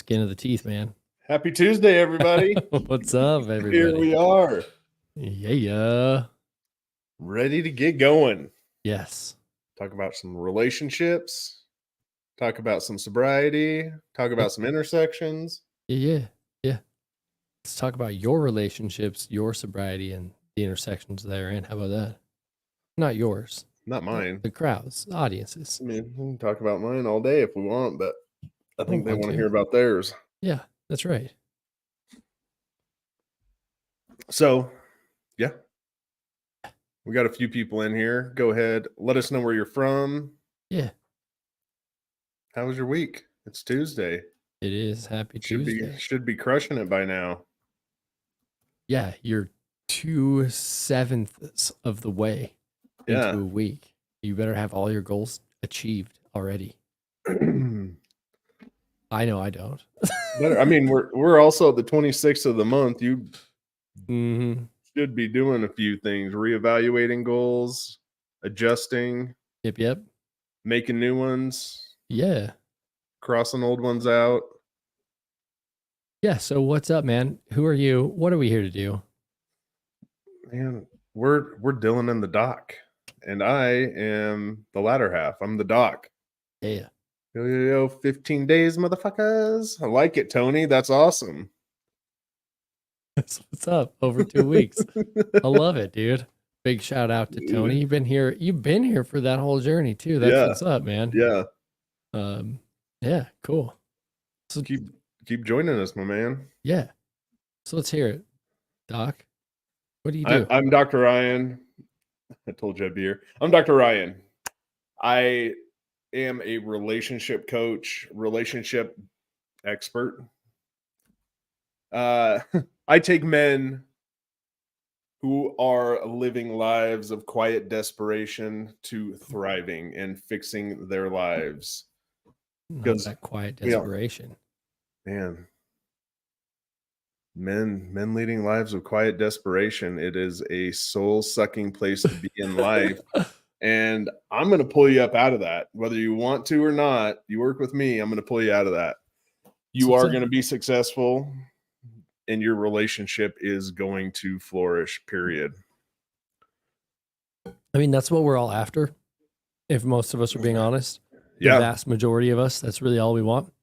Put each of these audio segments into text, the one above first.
skin of the teeth, man. Happy Tuesday, everybody. What's up, everybody? Here we are. Yeah. Ready to get going. Yes. Talk about some relationships. Talk about some sobriety. Talk about some intersections. Yeah. Let's talk about your relationships, your sobriety, and the intersections therein. How about that? Not yours. Not mine. The crowds, the audiences. I mean, we can talk about mine all day if we want, but I think they want to to. hear about theirs. Yeah, that's right. So, yeah. We got a few people in here. Go ahead. Let us know where you're from. Yeah. How was your week? It's Tuesday. It is. Happy Tuesday. Should be crushing it by now. Yeah, you're 2/7 of the way into a week. You better have all your goals achieved already. I know I don't. I mean, we're also at the 26th of the month. You should be doing a few things, reevaluating goals, adjusting. Yep. Making new ones. Yeah. Crossing old ones out. Yeah, so what's up, man? Who are you? What are we here to do? Man, we're Dylan and the Doc, and I am the latter half. I'm the Doc. Yeah. Yo, 15 days, motherfuckers. I like it, Tony. That's awesome. That's what's up. Over 2 weeks. I love it, dude. Big shout out to Tony. You've been here for that whole journey too. That's what's up, man. Yeah. Yeah, cool. So keep joining us, my man. Yeah. So let's hear it. Doc, what do you do? I'm Dr. Ryan. I told you I'd be here. I'm Dr. Ryan. I am a relationship coach, relationship expert. I take men who are living lives of quiet desperation to thriving and fixing their lives. Because that quiet desperation. Man. Men leading lives of quiet desperation. It is a soul-sucking place to be in life. And I'm going to pull you up out of that. Whether you want to or not, you work with me, I'm going to pull you out of that. You are going to be successful, and your relationship is going to flourish, period. I mean, that's what we're all after. If most of us are being honest, the vast majority of us, that's really all we want.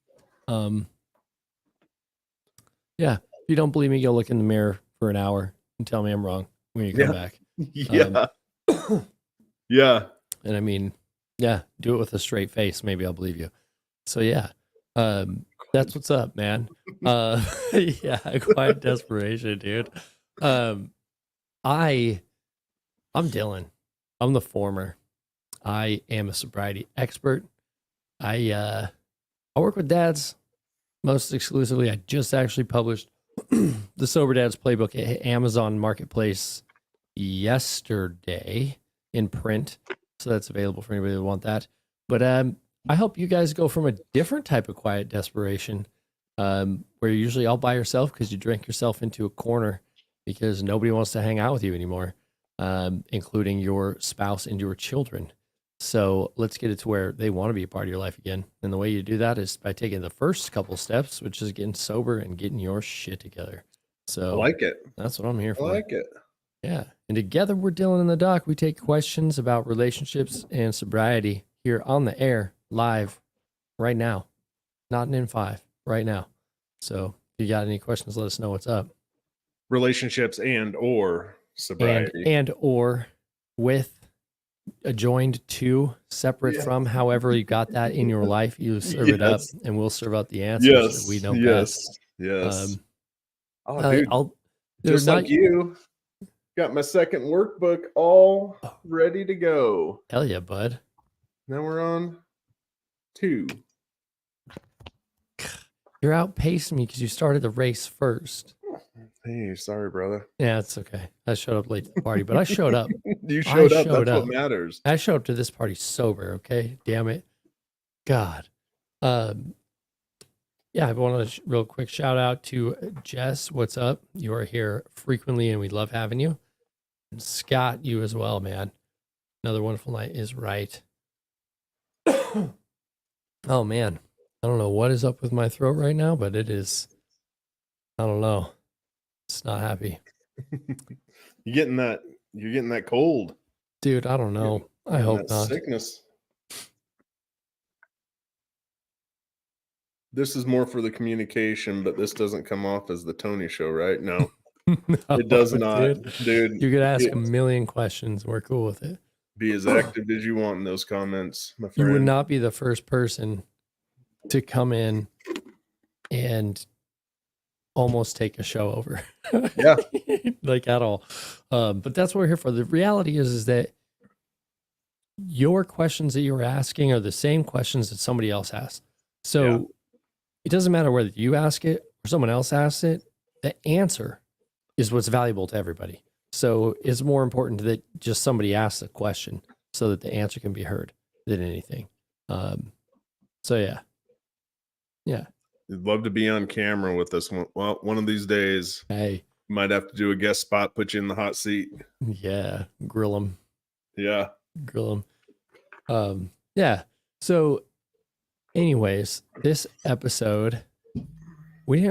Yeah. If you don't believe me, go look in the mirror for an hour and tell me I'm wrong when you come back. Yeah. And I mean, yeah, do it with a straight face. Maybe I'll believe you. So yeah, that's what's up, man. Yeah, quiet desperation, dude. I'm Dylan. I'm the former. I am a sobriety expert. I work with dads most exclusively. I just actually published the Sober Dads Playbook at Amazon Marketplace yesterday in print. So that's available for anybody that want that. But I help you guys go from a different type of quiet desperation where you're usually all by yourself because you drink yourself into a corner because nobody wants to hang out with you anymore, including your spouse and your children. So let's get it to where they want to be a part of your life again. And the way you do that is by taking the first couple steps, which is getting sober and getting your shit together. So I like it. That's what I'm here for. I like it. Yeah. And together we're Dylan and the Doc. We take questions about relationships and sobriety here on the air, live, right now. Not in 5, right now. So if you got any questions, let us know what's up. Relationships and or sobriety. And or with adjoined to, separate from, however you got that in your life, you serve it up and we'll serve out the answers that we know best. Yes. Dude, just like you, got my second workbook all ready to go. Hell yeah, bud. Now we're on 2. You're outpacing me because you started the race first. Hey, sorry, brother. Yeah, it's okay. I showed up late to the party, but I showed up. You showed up. That's what matters. I showed up to this party sober, okay? Damn it. God. Yeah, I want to real quick shout out to Jess. What's up? You are here frequently and we love having you. And Scott, you as well, man. Another wonderful night is right. Oh, man. I don't know what is up with my throat right now, but it is, I don't know. It's not happy. You're getting that cold. Dude, I don't know. I Getting hope that not. sickness. This is more for the communication, but this doesn't come off as the Tony show, right? No, it does No, not, dude. You could ask a million questions. We're cool with it. Be as active as you want in those comments, my You would friend. not be the first person to come in and almost take a show over. Yeah. Like at all. But that's what we're here for. The reality is that your questions that you're asking are the same questions that somebody else asked. So Yeah. it doesn't matter whether you ask it or someone else asks it, the answer is what's valuable to everybody. So it's more important that just somebody asks a question so that the answer can be heard than anything. So yeah. Yeah. I'd love to be on camera with this one. Well, one of these days, Hey, might have to do a guest spot, put you in the hot seat. yeah. Grill them. Yeah. Grill them. Yeah. So anyways, this episode, we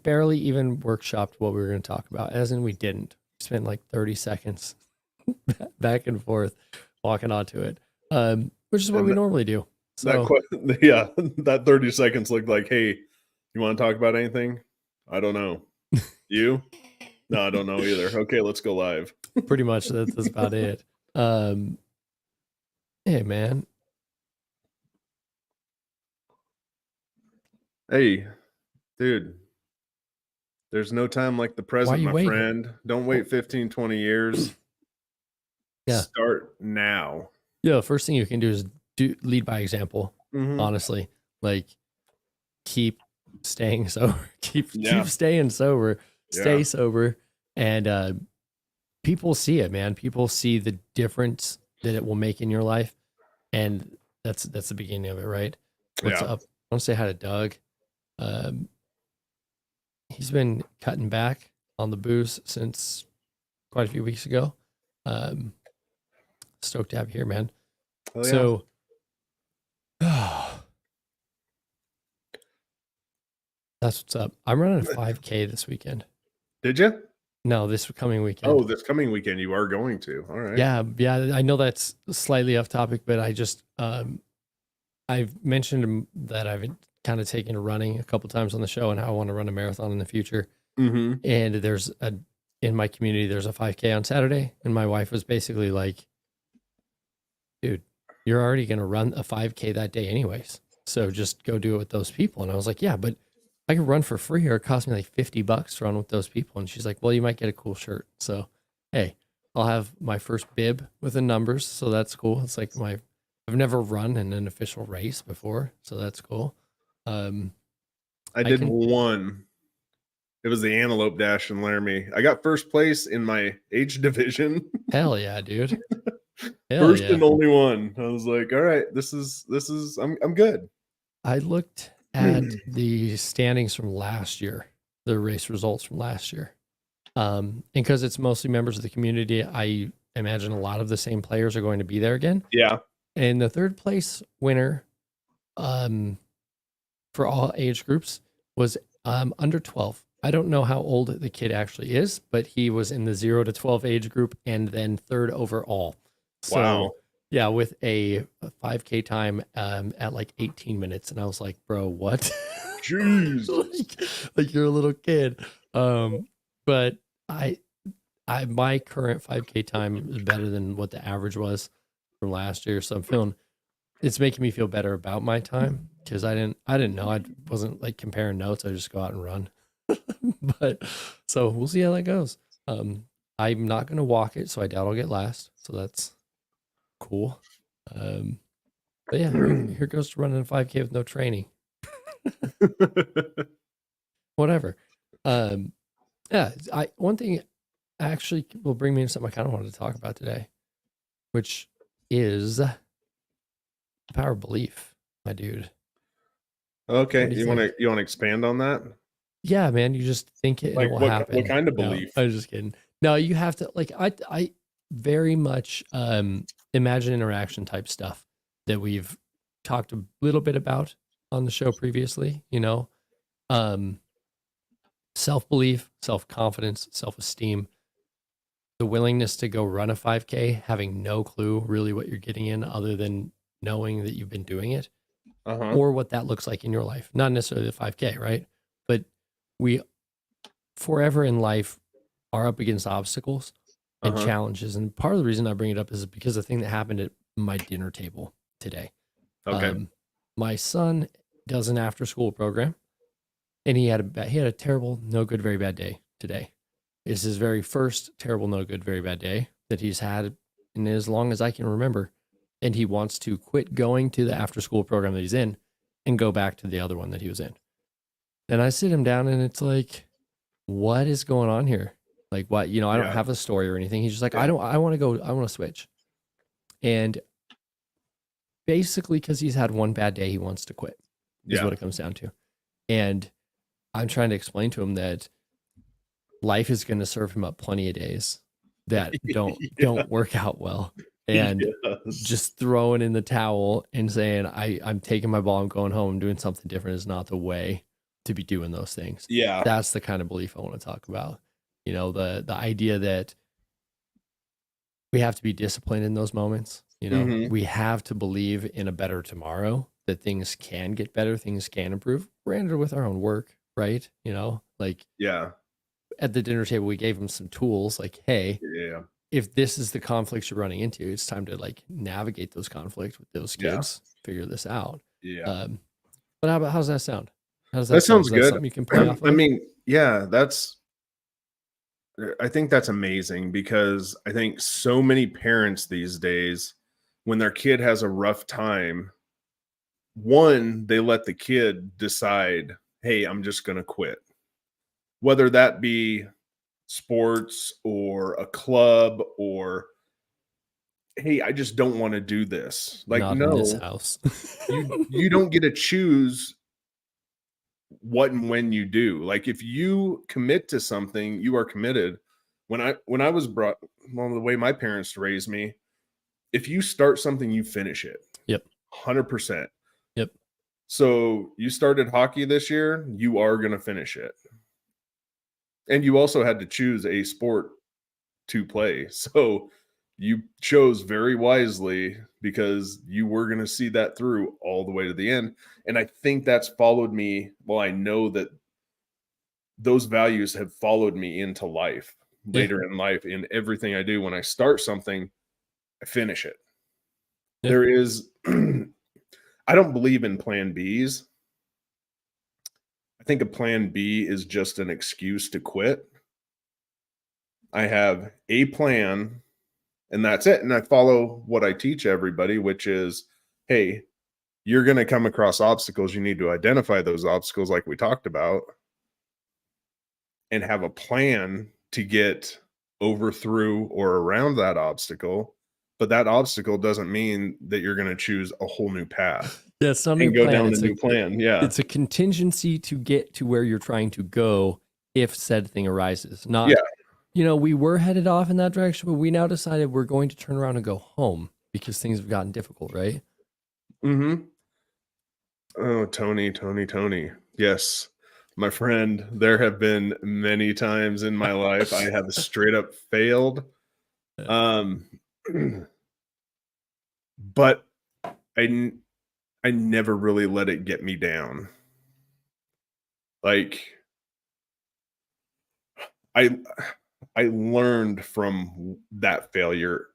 barely even workshopped what we were going to talk about, as in we didn't. We spent like 30 seconds back and forth walking onto it, which is what And we that- normally do. So that 30 seconds looked like, hey, you want to talk about anything? I don't know. You? No, I don't know either. Okay, let's go live. pretty much that's about it. Hey man, Hey, dude, there's no time like the present, you my waiting? friend. Don't wait 15, 20 years. Yeah. Start now. yeah, the first thing you can do is lead by example. Mhm. Honestly, like keep staying sober, keep Yeah. staying sober, stay Yeah. sober, and people see it, man. People see the difference that it will make in your life, and that's the beginning of it, right? What's Yeah. up? I want to say hi to Doug. He's been cutting back on the booze since quite a few weeks ago. Stoked to have you here, man. Hell yeah. So, that's what's up. I'm running a 5K this weekend. Did you? No, this coming weekend. Oh, this coming weekend you are going to. All right. Yeah. I know that's slightly off topic, but I just I've mentioned that I've kind of taken running a couple times on the show and how I want to run a marathon in the future. Mm-hmm. And there's in my community, there's a 5K on Saturday, and my wife was basically like, "Dude, you're already going to run a 5K that day anyways, so just go do it with those people." And I was like, "Yeah, but I can run for free, or it cost me like $50 to run with those people." And she's like, "Well, you might get a cool shirt." So, hey, I'll have my first bib with the numbers, so that's cool. It's like I've never run in an official race before, so that's cool. I did one. It was the Antelope Dash in Laramie. I got first place in my age division. Hell yeah, dude. Hell First yeah. and only one. I was like, all right, this is I'm good. I looked at the standings from last year, the race results from last year. And because it's mostly members of the community, I imagine a lot of the same players are going to be there again. Yeah. And the third place winner for all age groups was under 12. I don't know how old the kid actually is, but he was in the 0 to 12 age group and then third overall. So, Wow. yeah, with a 5K time at like 18 minutes. And I was like, bro, what? Jeez. like you're a little kid. But my current 5K time is better than what the average was from last year. So it's making me feel better about my time because I didn't know. I wasn't like comparing notes. I just go out and run. But so we'll see how that goes. I'm not going to walk it, so I doubt I'll get last. So that's cool. But yeah, here goes to running a 5K with no training. Whatever. Yeah, one thing actually will bring me into something I kind of wanted to talk about today, which is the power of belief, my dude. Okay. What do you You want to expand on that? Yeah, man, you just think it and Like it will what happen. kind of No, belief? I'm just kidding. No, you have to like I very much imagine interaction type stuff that we've talked a little bit about on the show previously, self-belief, self-confidence, self-esteem, the willingness to go run a 5K, having no clue really what you're getting in other than knowing that you've been doing it or what that looks like in your life. Not necessarily the 5K, right? But we forever in life are up against obstacles and challenges. And part of the reason I bring it up is because the thing that happened at my dinner table today. Okay. My son does an after school program and he had a terrible, no good, very bad day today. It's his very first terrible, no good, very bad day that he's had in as long as I can remember. And he wants to quit going to the after school program that he's in and go back to the other one that he was in. And I sit him down and it's like, what is going on here? Like, what, I don't have a story or anything. He's just like, I want to switch. And basically, because he's had one bad day, he wants to quit, is what it comes down to. And I'm trying to explain to him that life is going to serve him up plenty of days that don't work out well. And just throwing in the towel and saying, I'm taking my ball, I'm going home, I'm doing something different is not the way to be doing those things. Yeah. That's the kind of belief I want to talk about. The idea that we have to be disciplined in those moments. We have to believe in a better tomorrow, that things can get better, things can improve. Granted, with our own work, right? At the dinner table, we gave him some tools like, hey, if this is the conflicts you're running into, it's time to navigate those conflicts with those kids, figure this out. But how does that sound? How does that sound? Sounds good. Is that something you can play off of? I mean, I think that's amazing because I think so many parents these days, when their kid has a rough time, one, they let the kid decide, hey, I'm just going to quit. Whether that be sports or a club or, hey, I just don't want to do this. Not in this house. you don't get to choose what and when you do. Like, if you commit to something, you are committed. When I was brought, the way my parents raised me, if you start something, you finish it. Yep. 100%. Yep. So you started hockey this year, you are going to finish it. And you also had to choose a sport to play. So you chose very wisely because you were going to see that through all the way to the end. And I think that's followed me. Well, I know that those values have followed me into life, later in life, in everything I do. When I start something, I finish it. There is, I don't believe in plan Bs. I think a plan B is just an excuse to quit. I have a plan and that's it. And I follow what I teach everybody, which is, hey, you're going to come across obstacles. You need to identify those obstacles like we talked about and have a plan to get over, through, or around that obstacle. But that obstacle doesn't mean that you're going to choose a whole new path. Yeah, it's not a and new go plan. down It's the new plan. Yeah. It's a contingency to get to where you're trying to go if said thing arises. Not, we were headed off in that direction, but we now decided we're going to turn around and go home because things have gotten difficult, right? Mm-hmm. Oh, Tony. Yes, my friend, there have been many times in my life I have straight up failed. But I never really let it get me down. Like, I learned from that failure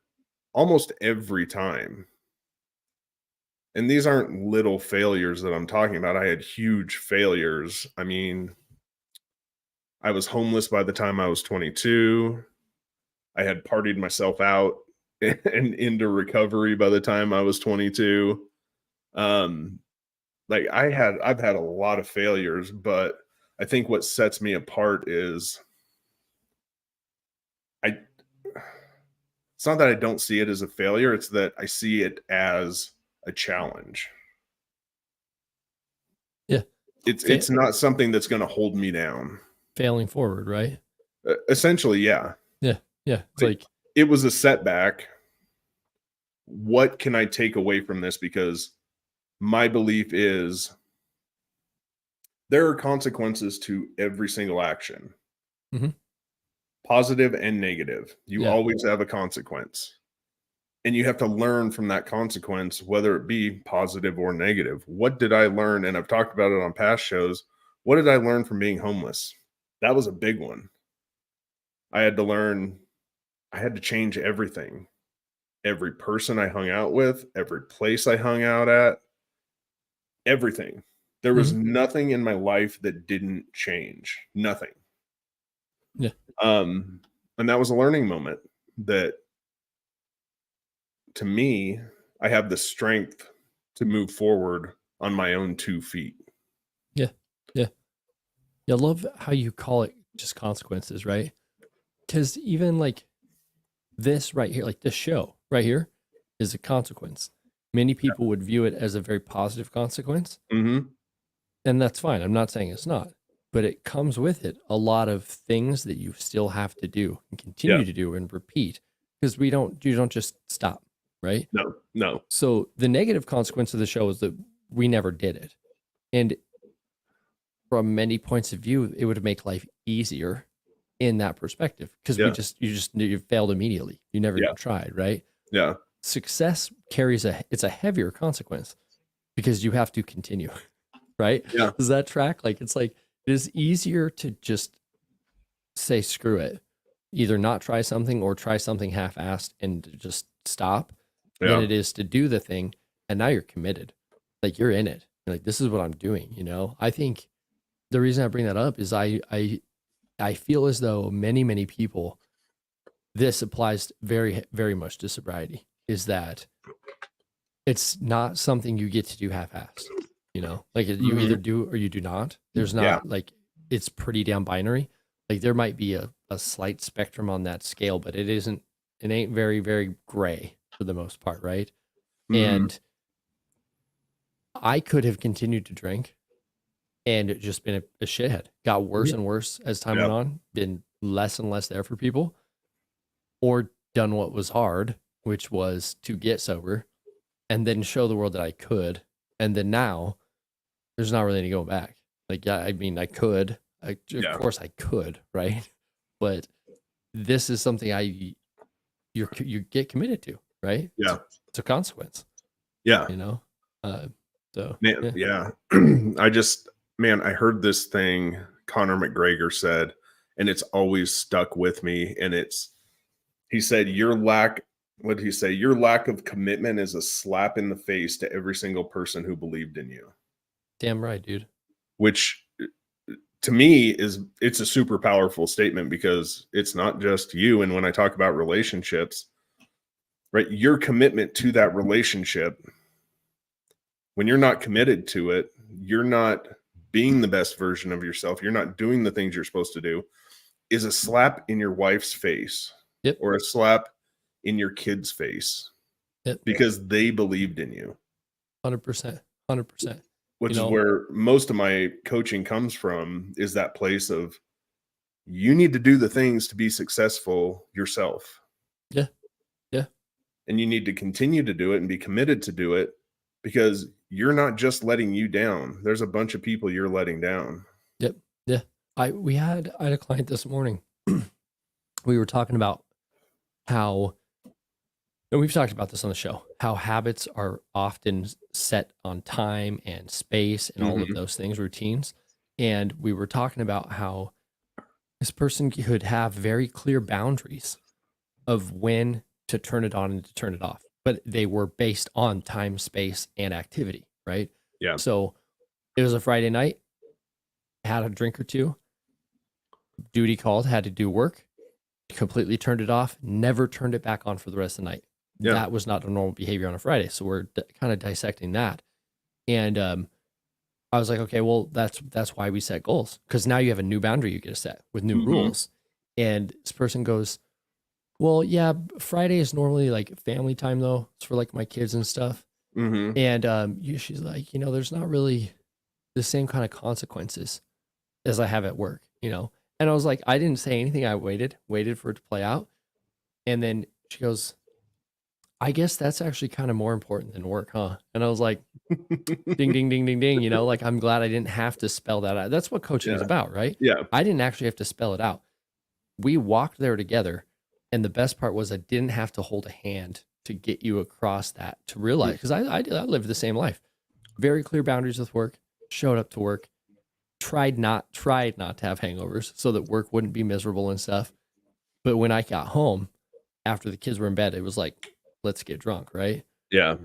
almost every time. And these aren't little failures that I'm talking about. I had huge failures. I mean, I was homeless by the time I was 22. I had partied myself out and into recovery by the time I was 22. I've had a lot of failures, but I think what sets me apart is it's not that I don't see it as a failure, it's that I see it as a challenge. Yeah. It's not something that's going to hold me down. Failing forward, right? Essentially, yeah. Yeah. Yeah. It's like it was a setback. What can I take away from this? Because my belief is there are consequences to every single action, Mhm. positive and negative. You Yeah. always have a consequence. And you have to learn from that consequence, whether it be positive or negative. What did I learn? And I've talked about it on past shows. What did I learn from being homeless? That was a big one. I had to learn, I had to change everything. Every person I hung out with, every place I hung out at, everything. There was Mhm. nothing in my life that didn't change. Nothing. Yeah. Um, and that was a learning moment that, to me, I have the strength to move forward on my own 2 feet. Yeah. Yeah. Yeah, I love how you call it just consequences, right? Because even like this right here, like this show right here, is a consequence. Many people would view it as a very positive consequence, Mhm. and that's fine. I'm not saying it's not, but it comes with it a lot of things that you still have to do and Yeah. continue to do and repeat because you don't just stop, right? No, no. So the negative consequence of the show is that we never did it. And from many points of view, it would make life easier in that perspective because Yeah, you failed immediately. You never yeah, even tried, right? yeah, Success carries it's a heavier consequence because you have to continue, right? yeah, Does that track? Like it's like it is easier to just say screw it, either not try something or try something half-assed and just stop than yeah. it is to do the thing and now you're committed. Like you're in it. You're like this is what I'm doing, you know? I think the reason I bring that up is I feel as though many people this applies very much to sobriety is that it's not something you get to do half-assed, you know? Like you either Mhm. do or you do not. There's Yeah, not like it's pretty damn binary. Like there might be a slight spectrum on that scale, but it ain't very gray for the most part, right? mhm. And I could have continued to drink and it just been a shithead. Got worse Mhm. and worse as time Yeah, went on, been less and less there for people, or done what was hard, which was to get sober and then show the world that I could. And then now there's not really any going back. Like, yeah, I mean, I could, of yeah, course I could, right? But this is something you get committed to, right? yeah, It's a consequence, yeah. you know? Uh, so Man, yeah, yeah. I just man, I heard this thing Conor McGregor said, and it's always stuck with me, and it's he said, "Your lack" what did he say? "Your lack of commitment is a slap in the face to every single person who believed in you." damn right, dude. Which to me is it's a super powerful statement because it's not just you. And when I talk about relationships, right, your commitment to that relationship, when you're not committed to it, you're not being the best version of yourself, you're not doing the things you're supposed to do, is a slap in your wife's face Yep, or a slap in your kid's face yep, because they believed in you, 100%, 100%. You which is know, where most of my coaching comes from, is that place of you need to do the things to be successful yourself, yeah, yeah, and you need to continue to do it and be committed to do it because you're not just letting you down. There's a bunch of people you're letting down. yep, yeah. I had a client this morning. We were talking about how and we've talked about this on the show, how habits are often set on time and space and all of Mhm. those things, routines. And we were talking about how this person could have very clear boundaries of when to turn it on and to turn it off, but they were based on time, space, and activity, right? Yeah. So it was a Friday night, had a drink or two, duty called, had to do work, completely turned it off, never turned it back on for the rest of the night. Yeah. That was not a normal behavior on a Friday. So we're kind of dissecting that. And I was like, okay, well, that's why we set goals because now you have a new boundary you get to set with new Mhm. rules. And this person goes, well, yeah, Friday is normally like family time though. It's for like my kids and stuff. Mhm. And she's like, there's not really the same kind of consequences as I have at work, you know? And I was like, I didn't say anything. I waited for it to play out. And then she goes, I guess that's actually kind of more important than work, huh? And I was like, ding, ding, ding, ding, ding. You know, like I'm glad I didn't have to spell that out. That's what coaching is Yeah. about, right? Yeah. I didn't actually have to spell it out. We walked there together. And the best part was I didn't have to hold a hand to get you across that to realize, because I lived the same life. Very clear boundaries with work, showed up to work, tried not to have hangovers so that work wouldn't be miserable and stuff. But when I got home after the kids were in bed, it was like, let's get drunk, right? Yeah.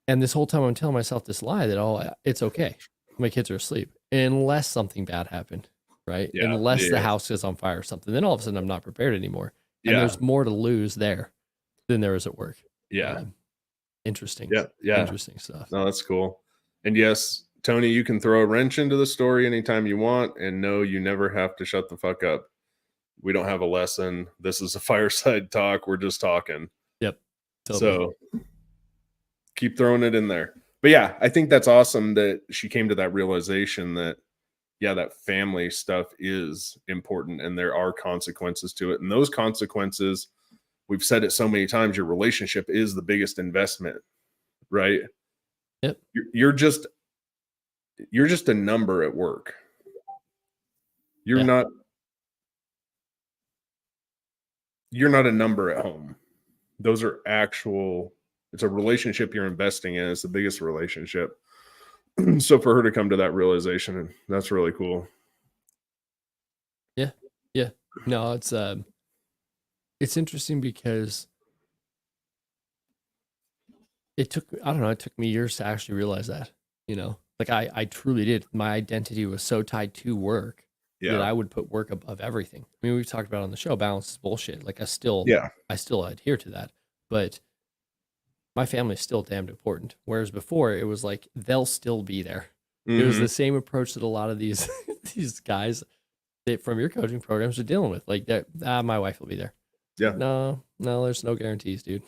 And this whole time I'm telling myself this lie that, oh, it's okay. My kids are asleep unless something bad happened, right? Yeah. Unless the Yeah. house is on fire or something. Then all of a sudden I'm not prepared anymore. And Yeah. there's more to lose there than there is at work. Yeah. Interesting. Yeah. Yeah. Interesting stuff. No, that's cool. And yes, Tony, you can throw a wrench into the story anytime you want. And no, you never have to shut the fuck up. We don't have a lesson. This is a fireside talk. We're just talking. Yep. Totally. So keep throwing it in there. But yeah, I think that's awesome that she came to that realization that, yeah, that family stuff is important and there are consequences to it. And those consequences, we've said it so many times, your relationship is the biggest investment, right? Yep. You're just a number at work. You're Yeah. not a number at home. Those are actual, it's a relationship you're investing in. It's the biggest relationship. So for her to come to that realization, that's really cool. Yeah. Yeah. No, it's interesting because it took me years to actually realize that, you know, like I truly did. My identity was so tied to work that I would put work above everything. I mean, we've talked about on the show, balance is bullshit. Like I still adhere to that, but my family is still damned important. Whereas before it was like, they'll still be there. Mm-hmm. It was the same approach that a lot of these, these guys that from your coaching programs are dealing with. Like that, my wife will be there. Yeah. No, there's no guarantees, dude.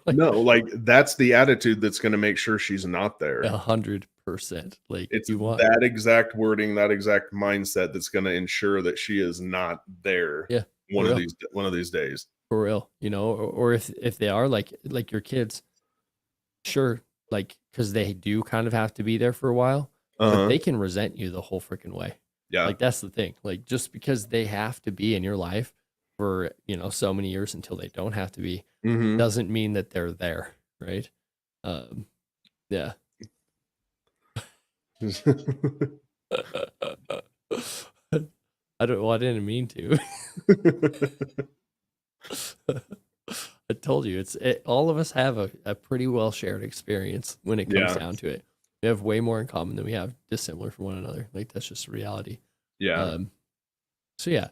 No, like that's the attitude that's going to make sure she's not there. 100%. Like it's you want that exact wording, that exact mindset that's going to ensure that she is not there. Yeah, one of these days. For real, you know, or if they are like your kids, sure, like because they do kind of have to be there for a while, but they can resent you the whole freaking way. Yeah, like that's the thing. Like just because they have to be in your life for, you know, so many years until they don't have to be, doesn't mean that they're there, right? Yeah. I didn't mean to. I told you, all of us have a pretty well shared experience when it comes down to it. We have way more in common than we have dissimilar from one another. Like that's just reality. Yeah. So yeah.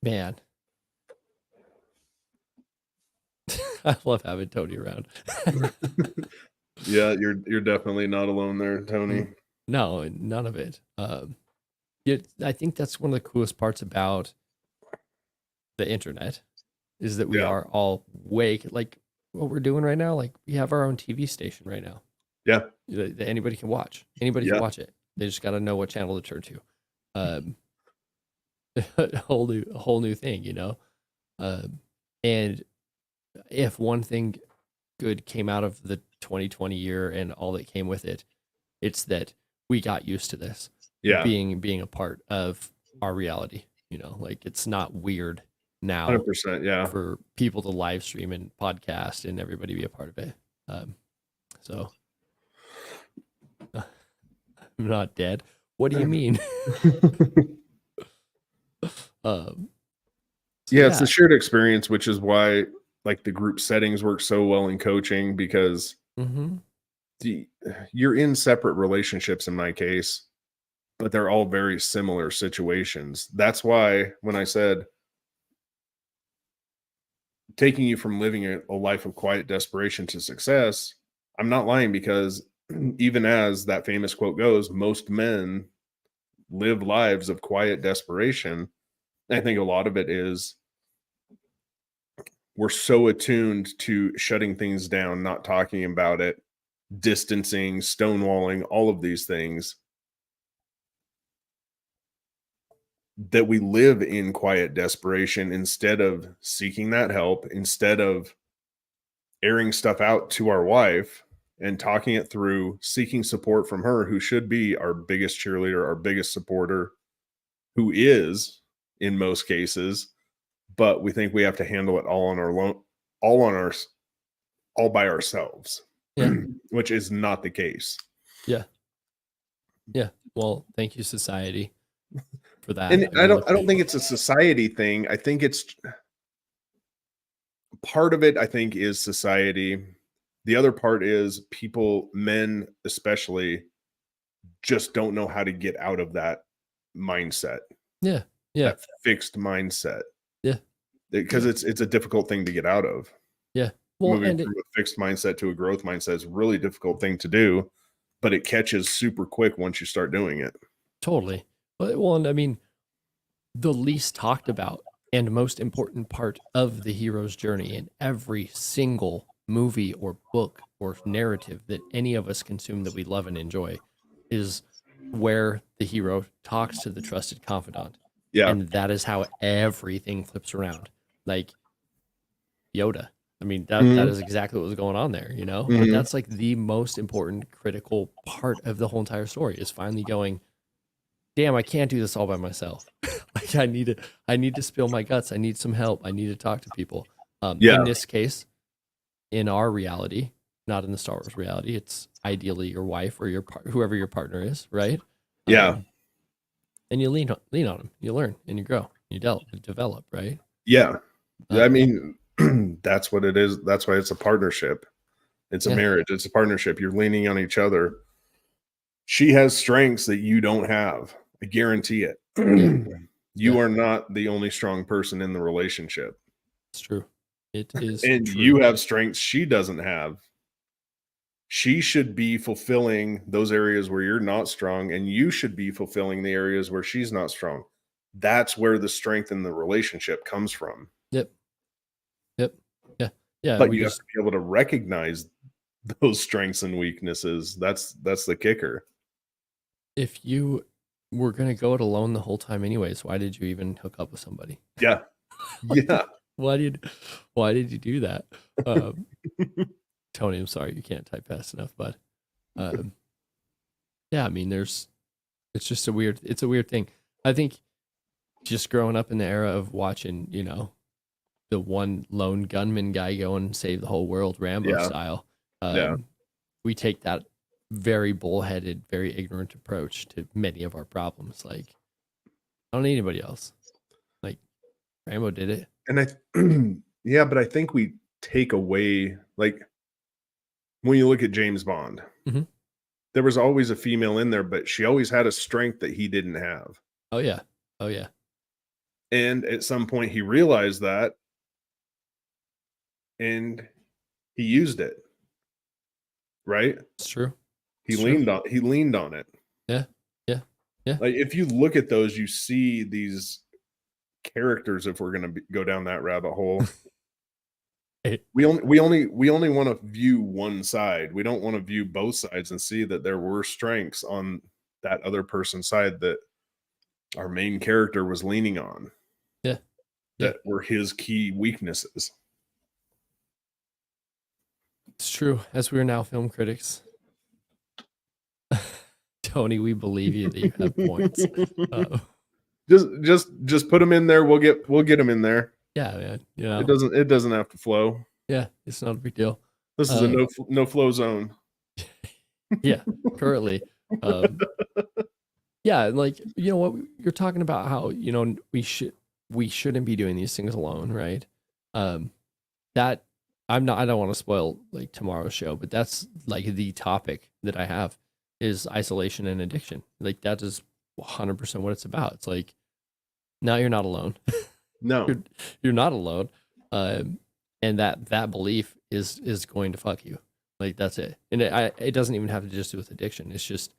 Man. I love having Tony around. Yeah, you're definitely not alone there, Tony. No, none of it. I think that's one of the coolest parts about the internet is that we are all like what we're doing right now. Like we have our own TV station right now. Yeah, that anybody can watch. Anybody can watch it. They just got to know what channel to turn to. A whole new thing, you know. And if one thing good came out of the 2020 year and all that came with it, it's that we got used to this. Yeah, being a part of our reality. You know, like it's not weird now 100%. Yeah, for people to live stream and podcast and everybody be a part of it. So I'm not dead. What do you mean? It's a shared experience, which is why like the group settings work so well in coaching because you're in separate relationships in my case, but they're all very similar situations. That's why when I said taking you from living a life of quiet desperation to success, I'm not lying, because even as that famous quote goes, most men live lives of quiet desperation. I think a lot of it is we're so attuned to shutting things down, not talking about it, distancing, stonewalling, all of these things. that we live in quiet desperation instead of seeking that help, instead of airing stuff out to our wife and talking it through, seeking support from her, who should be our biggest cheerleader, our biggest supporter, who is in most cases, but we think we have to handle it all on our own, all on our, all by ourselves, Yeah. which is not the case. Yeah. Yeah. Well, thank you, society, for that. And I don't appreciate think it. it's a society thing. I think it's part of it, I think, is society. The other part is people, men especially, just don't know how to get out of that mindset, Yeah. Yeah. that fixed mindset. Yeah. Because it's a difficult thing to get out of. Yeah. Well, Moving and from a fixed mindset to a growth mindset is a really difficult thing to do, but it catches super quick once you start doing it. totally. Well, and I mean, the least talked about and most important part of the hero's journey in every single movie or book or narrative that any of us consume that we love and enjoy is where the hero talks to the trusted confidant. Yeah. And that is how everything flips around. Like Yoda. I mean, that Mhm. is exactly what was going on there, you know? But Mhm. that's like the most important critical part of the whole entire story is finally going, damn, I can't do this all by myself. Like I need to spill my guts. I need some help. I need to talk to people. Yeah. In this case, in our reality, not in the Star Wars reality, it's ideally your wife or whoever your partner is, right? Yeah. And you lean on them. You learn and you grow. You develop, right? Yeah. I Um, mean, that's what it is. That's why it's a partnership. It's a Yeah. marriage. It's a partnership. You're leaning on each other. She has strengths that you don't have. I guarantee it. You Yeah. are not the only strong person in the relationship. It's true. It is And true. you have strengths she doesn't have. She should be fulfilling those areas where you're not strong, and you should be fulfilling the areas where she's not strong. That's where the strength in the relationship comes from. Yep. Yep. Yeah. Yeah. But We you have just to be able to recognize those strengths and weaknesses. That's the kicker. if you were gonna go it alone the whole time anyways, why did you even hook up with somebody? Yeah. Yeah. Why did you do that? Um, Tony, I'm sorry you can't type fast enough, but yeah, I mean it's just it's a weird thing. I think just growing up in the era of watching, the one lone gunman guy go and save the whole world Rambo Yeah. style. Yeah. We take that very bullheaded, very ignorant approach to many of our problems. Like, I don't need anybody else. Like, Rambo did it. And yeah, but I think we take away, like, when you look at James Bond, Mhm. there was always a female in there, but she always had a strength that he didn't have. Oh yeah. Oh yeah. And at some point he realized that and he used it, right? It's true. He It's true. leaned on it. Yeah. Yeah. Yeah. Like, if you look at those, you see these characters, if we're going to go down that rabbit hole. We only want to view one side. We don't want to view both sides and see that there were strengths on that other person's side that our main character was leaning on. Yeah. That were his key weaknesses. It's true. As we are now film critics, Tony, we believe you that you have points. Just put them in there. We'll get them in there. Yeah, man. It doesn't have to flow. Yeah, it's not a big deal. This is a no flow zone. Yeah, currently. Yeah, like, what you're talking about, how we shouldn't be doing these things alone, right? That I don't want to spoil like tomorrow's show, but that's like the topic that I have is isolation and addiction. Like, that is 100% what it's about. It's like, now you're not alone. No, you're not alone. And that belief is going to fuck you. Like, that's it. And it doesn't even have to just do with addiction. It's just,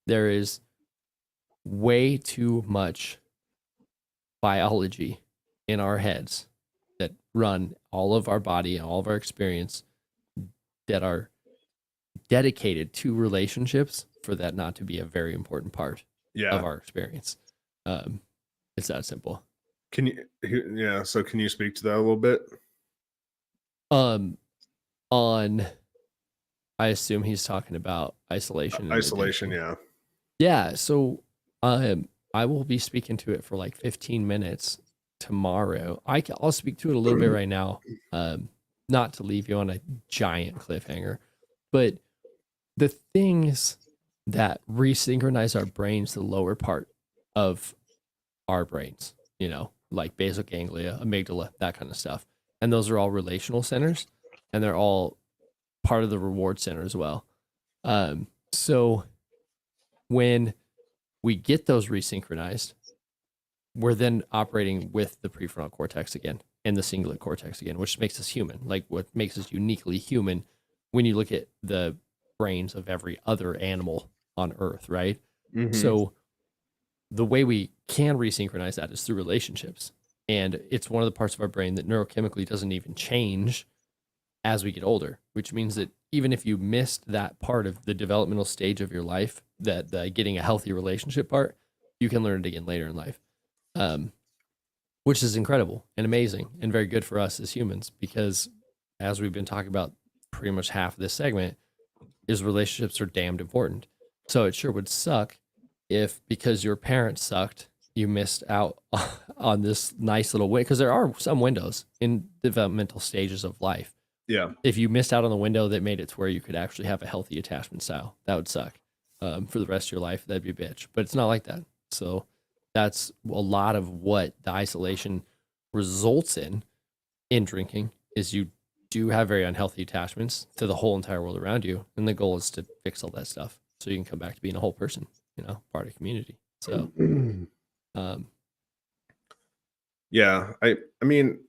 there is way too much biology in our heads that run all of our body and all of our experience that are dedicated to relationships for that not to be a very important part yeah. of our experience. It's that simple. Can you? Yeah. So can you speak to that a little bit? Um, on, I assume he's talking about isolation and Isolation. addiction. Yeah. Yeah. So, I will be speaking to it for like 15 minutes tomorrow. I'll speak to it a little bit right now. Not to leave you on a giant cliffhanger, but the things that resynchronize our brains, the lower part of our brains, like basal ganglia, amygdala, that kind of stuff. And those are all relational centers, and they're all part of the reward center as well. So when we get those resynchronized, we're then operating with the prefrontal cortex again and the cingulate cortex again, which makes us human. Like what makes us uniquely human when you look at the brains of every other animal on Earth, right? Mm-hmm. So the way we can resynchronize that is through relationships. And it's one of the parts of our brain that neurochemically doesn't even change as we get older, which means that even if you missed that part of the developmental stage of your life, that the getting a healthy relationship part, you can learn it again later in life, which is incredible and amazing and very good for us as humans because, as we've been talking about pretty much half of this segment, is relationships are damned important. So it sure would suck if, because your parents sucked, you missed out on this nice little window, because there are some windows in developmental stages of life. Yeah. If you missed out on the window that made it to where you could actually have a healthy attachment style, that would suck. For the rest of your life, that'd be a bitch. But it's not like that. So that's a lot of what the isolation results in drinking is you do have very unhealthy attachments to the whole entire world around you. And the goal is to fix all that stuff so you can come back to being a whole person, part of community. So, yeah, I mean,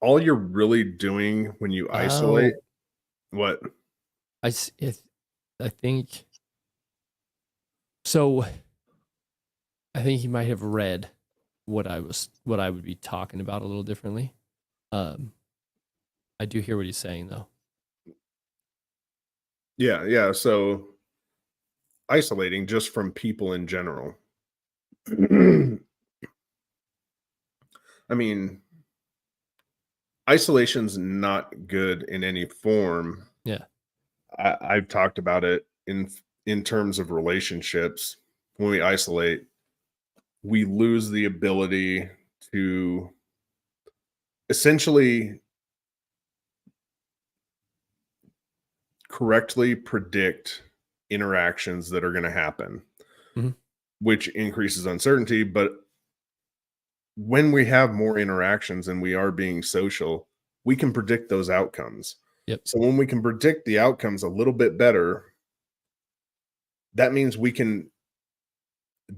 all you're really doing when you isolate, what? I think so. I think he might have read what I would be talking about a little differently. I do hear what he's saying though. Yeah. So isolating just from people in general. I mean, isolation's not good in any form. Yeah. I've talked about it in terms of relationships. When we isolate, we lose the ability to essentially correctly predict interactions that are going to happen, which increases uncertainty. But when we have more interactions and we are being social, we can predict those outcomes. Yep. So when we can predict the outcomes a little bit better, that means we can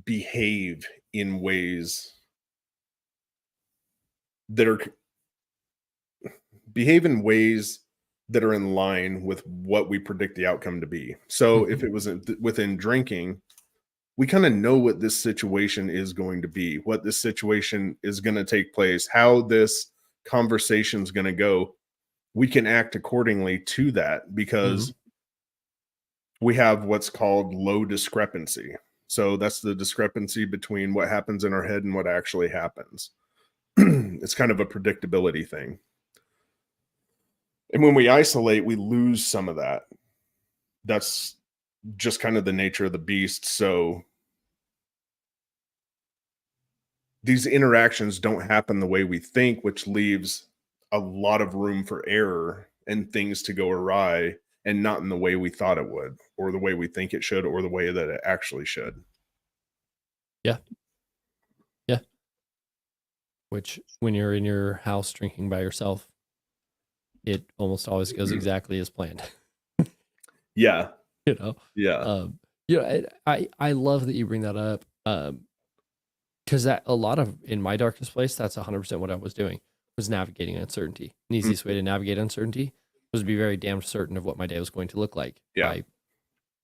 behave in ways that are in line with what we predict the outcome to be. So if it was within drinking, we kind of know what this situation is going to be, what this situation is going to take place, how this conversation is going to go. We can act accordingly to that because we have what's called low discrepancy. So that's the discrepancy between what happens in our head and what actually happens. It's kind of a predictability thing. And when we isolate, we lose some of that. That's just kind of the nature of the beast. So these interactions don't happen the way we think, which leaves a lot of room for error and things to go awry, and not in the way we thought it would, or the way we think it should, or the way that it actually should. Yeah. Yeah. Which, when you're in your house drinking by yourself, it almost always goes exactly as planned. Yeah. Yeah. I love that you bring that up. Because that a lot of, in my darkest place, that's 100% what I was doing, was navigating uncertainty. The easiest way to navigate uncertainty was to be very damn certain of what my day was going to look like by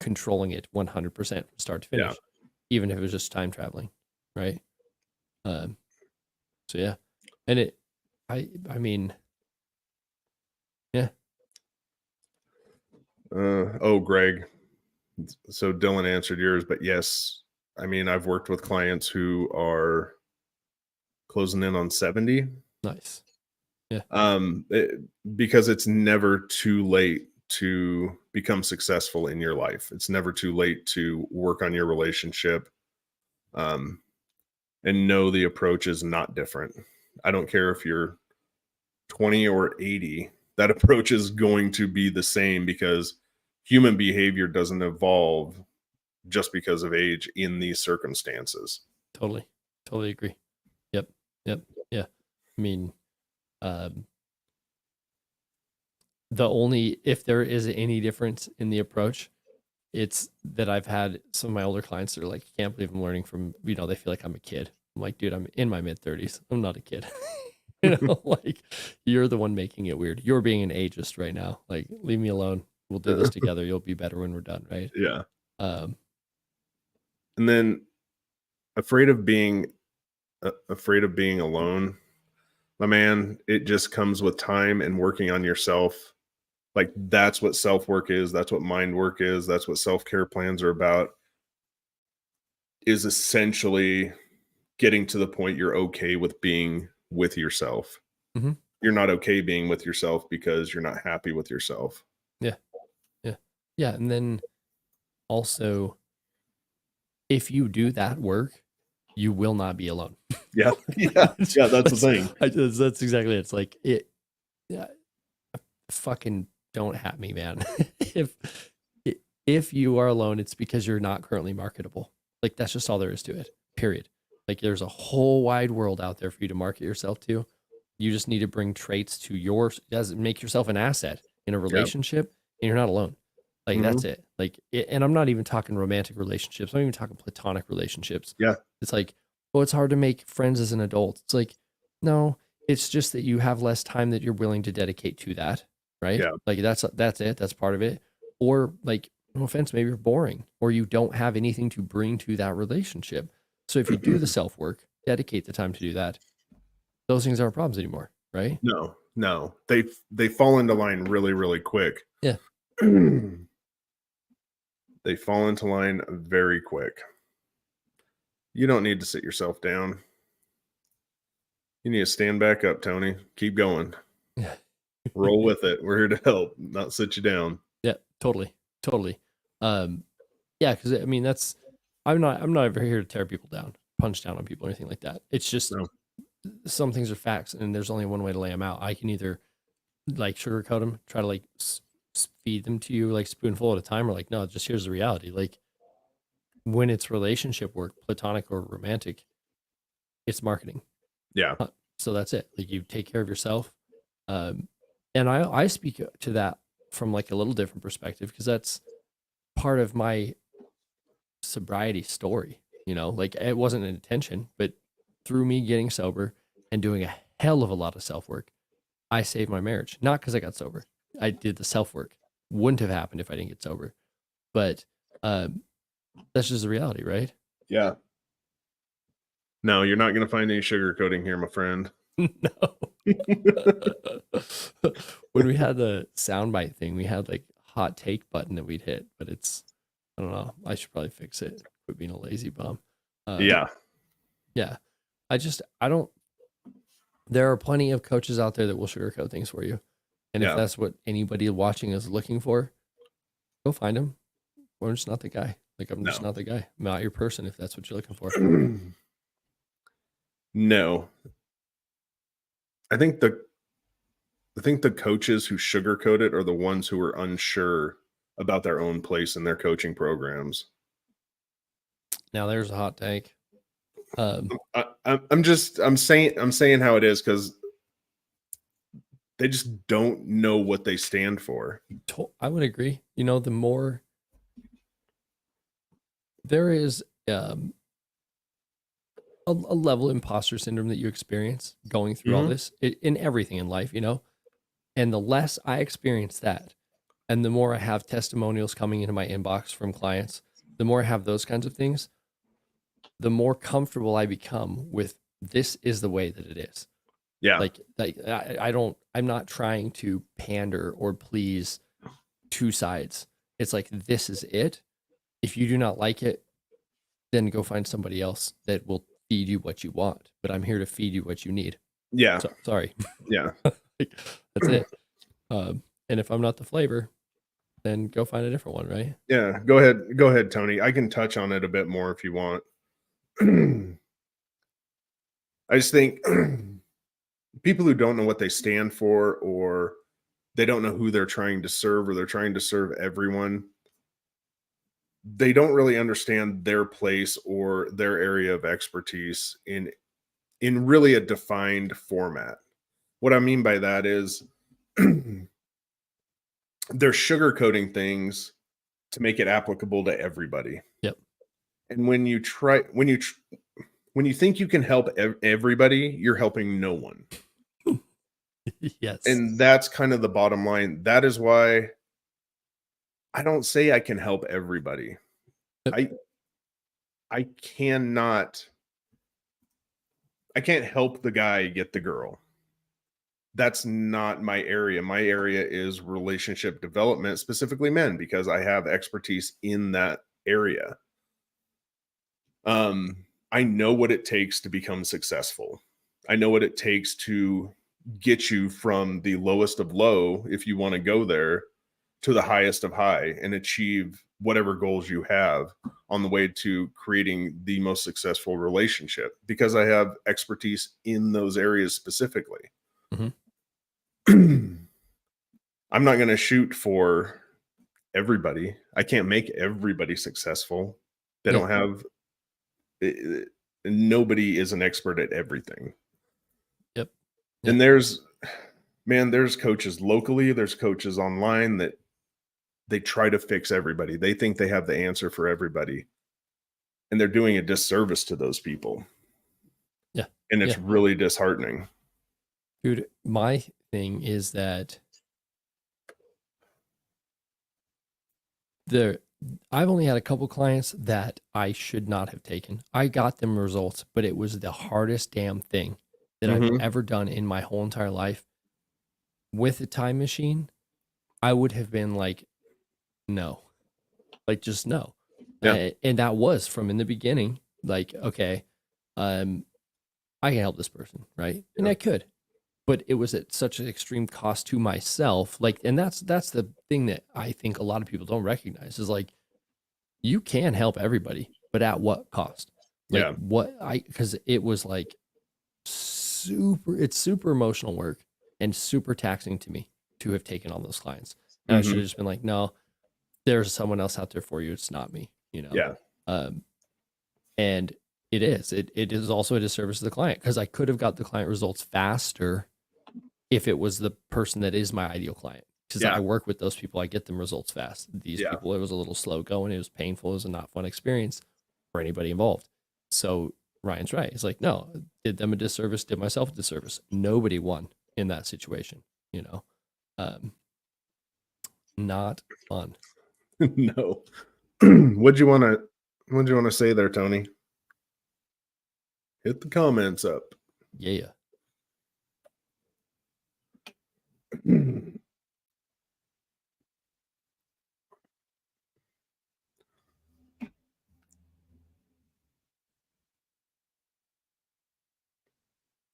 controlling it 100% from start to finish, even if it was just time traveling, right? So yeah, and I mean, yeah. Greg. So Dylan answered yours, but yes, I mean, I've worked with clients who are closing in on 70. Nice. Because it's never too late to become successful in your life. It's never too late to work on your relationship, and know the approach is not different. I don't care if you're 20 or 80, that approach is going to be the same, because human behavior doesn't evolve just because of age in these circumstances. Totally agree. Yep. Yeah. I mean, if there is any difference in the approach, it's that I've had some of my older clients that are like, I can't believe I'm learning from, they feel like I'm a kid. I'm like, dude, I'm in my mid-30s. I'm not a kid. Like, you're the one making it weird. You're being an ageist right now. Like, leave me alone. We'll do this together. You'll be better when we're done, right? Yeah. Um, And then afraid of being alone, my man, it just comes with time and working on yourself. Like, that's what self-work is. That's what mind work is. That's what self-care plans are about, is essentially getting to the point you're okay with being with yourself. Mhm. You're not okay being with yourself because you're not happy with yourself. yeah. And then also, if you do that work, you will not be alone. Yeah. That's the thing. That's exactly it. It's like, yeah, fucking don't hat me, man. if you are alone, it's because you're not currently marketable. Like, that's just all there is to it. Period. Like, there's a whole wide world out there for you to market yourself to. You just need to bring traits to make yourself an asset in a relationship, and you're not alone. Like, that's it. Like, and I'm not even talking romantic relationships. I'm even talking platonic relationships. Yeah. It's like, oh, it's hard to make friends as an adult. It's like, no, it's just that you have less time that you're willing to dedicate to that. Right. Yeah. Like, that's it. That's part of it. Or, like, no offense, maybe you're boring, or you don't have anything to bring to that relationship. So if you do the self work, dedicate the time to do that, those things aren't problems anymore. Right. No. They fall into line really, really quick. Yeah. They fall into line very quick. You don't need to sit yourself down. You need to stand back up, Tony. Keep going. Yeah. Roll with it. We're here to help, not sit you down. Yeah, totally. Yeah, because I mean, I'm not ever here to tear people down, punch down on people, or anything like that. It's just some things are facts, and there's only one way to lay them out. I can either like sugarcoat them, try to like feed them to you like spoonful at a time, or like, no, just here's the reality. Like, when it's relationship work, platonic or romantic, it's marketing. Yeah. So that's it. Like, you take care of yourself. And I speak to that from like a little different perspective, because that's part of my sobriety story. Like, it wasn't an intention, but through me getting sober and doing a hell of a lot of self work, I saved my marriage. Not because I got sober. I did the self work. Wouldn't have happened if I didn't get sober. But that's just the reality, right? Yeah. No, you're not going to find any sugarcoating here, my friend. No. When we had the soundbite thing, we had like hot take button that we'd hit, but I don't know. I should probably fix it. Quit being a lazy bum. Yeah. I don't. There are plenty of coaches out there that will sugarcoat things for you, and if that's what anybody watching is looking for, go find them. I'm just not the guy. Like, I'm just not the guy. I'm not your person if that's what you're looking for. No. I think the coaches who sugarcoat it are the ones who are unsure about their own place in their coaching programs. Now there's a hot take. I'm saying how it is, because they just don't know what they stand for. I would agree. The more there is a level of imposter syndrome that you experience going through all this in everything in life, and the less I experience that, and the more I have testimonials coming into my inbox from clients, the more I have those kinds of things, the more comfortable I become with this is the way that it is. Yeah. Like I'm not trying to pander or please two sides. It's like, this is it. If you do not like it, then go find somebody else that will feed you what you want, but I'm here to feed you what you need. Yeah. So, sorry. Yeah. That's it. And if I'm not the flavor, then go find a different one, right? Yeah. Go ahead, Tony. I can touch on it a bit more if you want. I just think people who don't know what they stand for, or they don't know who they're trying to serve, or they're trying to serve everyone, they don't really understand their place or their area of expertise in really a defined format. What I mean by that is they're sugarcoating things to make it applicable to everybody. Yep. And when you think you can help everybody, you're helping no one. Yes. And that's kind of the bottom line. That is why I don't say I can help everybody. Yep. I can't help the guy get the girl. That's not my area. My area is relationship development, specifically men, because I have expertise in that area. I know what it takes to become successful. I know what it takes to get you from the lowest of low, if you want to go there, to the highest of high and achieve whatever goals you have on the way to creating the most successful relationship, because I have expertise in those areas specifically. Mm-hmm. I'm not going to shoot for everybody. I can't make everybody successful. They don't have nobody is an expert at everything. Yep. And there's coaches locally, there's coaches online that they try to fix everybody. They think they have the answer for everybody. And they're doing a disservice to those people. Yeah. And it's really disheartening. Dude, my thing is that I've only had a couple clients that I should not have taken. I got them results, but it was the hardest damn thing that I've ever done in my whole entire life. With a time machine, I would have been like, no, like just no. Yeah. And that was from in the beginning, like, okay, I can help this person, right? And I could, but it was at such an extreme cost to myself. Like, and that's the thing that I think a lot of people don't recognize is like, you can help everybody, but at what cost? Like because it was like it's super emotional work and super taxing to me to have taken on those clients. And I should have just been like, no, there's someone else out there for you. It's not me, you know? Yeah. And it is also a disservice to the client, because I could have got the client results faster if it was the person that is my ideal client. Because I work with those people, I get them results fast. These people, it was a little slow going. It was painful. It was a not fun experience for anybody involved. So Ryan's right. It's like, no, did them a disservice, did myself a disservice. Nobody won in that situation, you know? Not fun. No. What'd you want to say there, Tony? Hit the comments up. Yeah.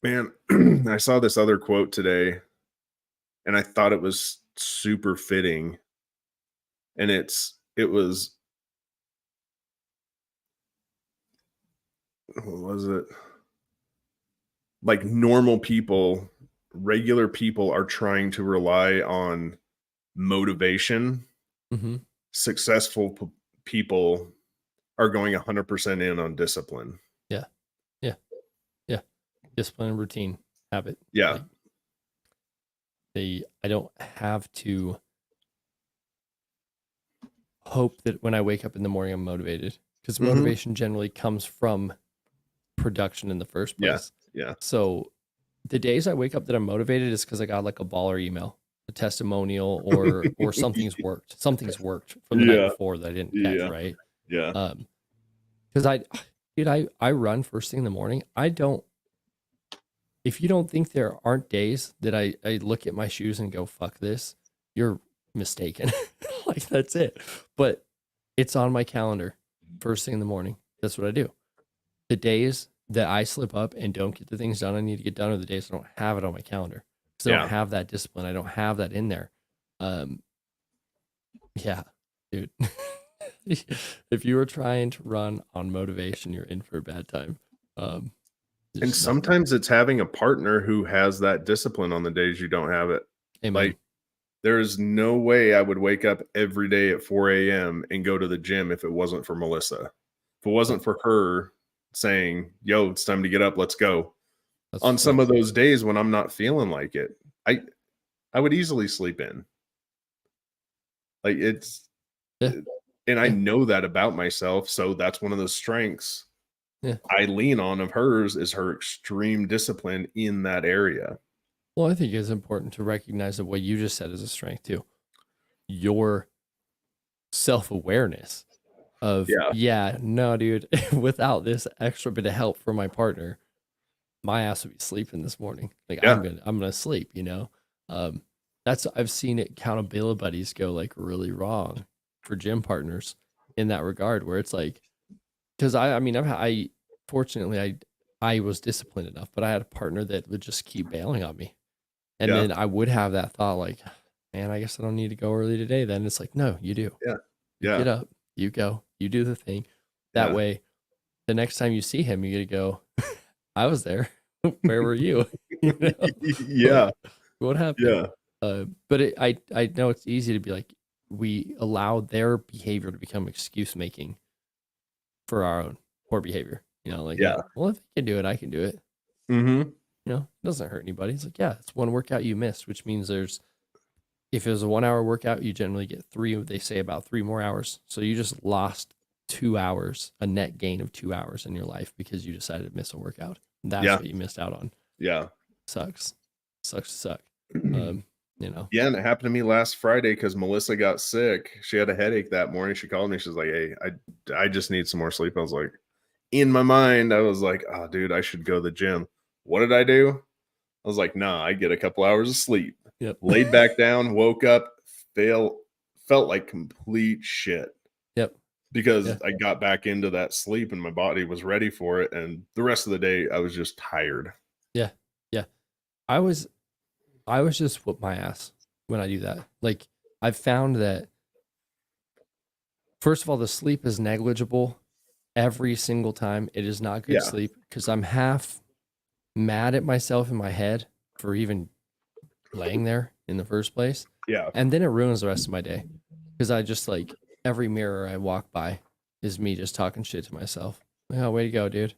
Man, I saw this other quote today and I thought it was super fitting. And it was, what was it? Like, normal people, regular people are trying to rely on motivation. Successful people are going 100% in on discipline. Yeah. Discipline and routine, habit. Yeah. Like, I don't have to hope that when I wake up in the morning, I'm motivated, because motivation generally comes from production in the first place. Yeah. So the days I wake up that I'm motivated is because I got like a baller email, a testimonial, or something's worked. Something's worked from the night before that I didn't catch, right? Yeah. Because I run first thing in the morning. If you don't think there aren't days that I look at my shoes and go, fuck this, you're mistaken. Like, that's it. But it's on my calendar first thing in the morning. That's what I do. The days that I slip up and don't get the things done I need to get done, or the days I don't have it on my calendar because I don't have that discipline. I don't have that in there. Yeah, dude. If you were trying to run on motivation, you're in for a bad time. And Just not- sometimes it's having a partner who has that discipline on the days you don't have it. Amen. Like, there is no way I would wake up every day at 4 a.m. and go to the gym if it wasn't for Melissa. If it wasn't for her saying, yo, it's time to get up, let's go. That's On fair. some of those days when I'm not feeling like it, I would easily sleep in. Like, it's Yeah. and I Yeah. know that about myself, so that's one of the strengths Yeah. I lean on of hers is her extreme discipline in that area. Well, I think it's important to recognize that what you just said is a strength too. Your self-awareness of, no, dude, without this extra bit of help from my partner, my ass would be sleeping this morning. Like I'm gonna sleep, you know? I've seen accountability buddies go like really wrong for gym partners in that regard, where it's like, because fortunately I was disciplined enough, but I had a partner that would just keep bailing on me. And then I would have that thought like, man, I guess I don't need to go early today. Then it's like, no, you do. Yeah. You get up, you go, you do the thing. That way, the next time you see him, you get to go, I was there. Where were you? You know? Yeah. What happened? Yeah. But I know it's easy to be like, we allow their behavior to become excuse making for our own poor behavior. You know, like, well, if I can do it, I can do it. Mm-hmm. You know, it doesn't hurt anybody. It's like, yeah, it's one workout you missed, which means if it was a 1 hour workout, you generally get they say about 3 more hours. So you just lost 2 hours, a net gain of 2 hours in your life because you decided to miss a workout. That's what you missed out on. Yeah. Sucks to suck. You know? Yeah. And it happened to me last Friday because Melissa got sick. She had a headache that morning. She called me. She's like, hey, I just need some more sleep. I was like, in my mind, I was like, oh, dude, I should go to the gym. What did I do? I was like, nah, I get a couple hours of sleep. Yep. Laid back down, woke up, felt like complete shit. Yep. Because I got back into that sleep and my body was ready for it. And the rest of the day, I was just tired. Yeah. Yeah. I was just whoop my ass when I do that. Like, I've found that, first of all, the sleep is negligible every single time. It is not good sleep because I'm half mad at myself in my head for even laying there in the first place. Yeah. And then it ruins the rest of my day because I just like every mirror I walk by is me just talking shit to myself. Oh, way to go, dude.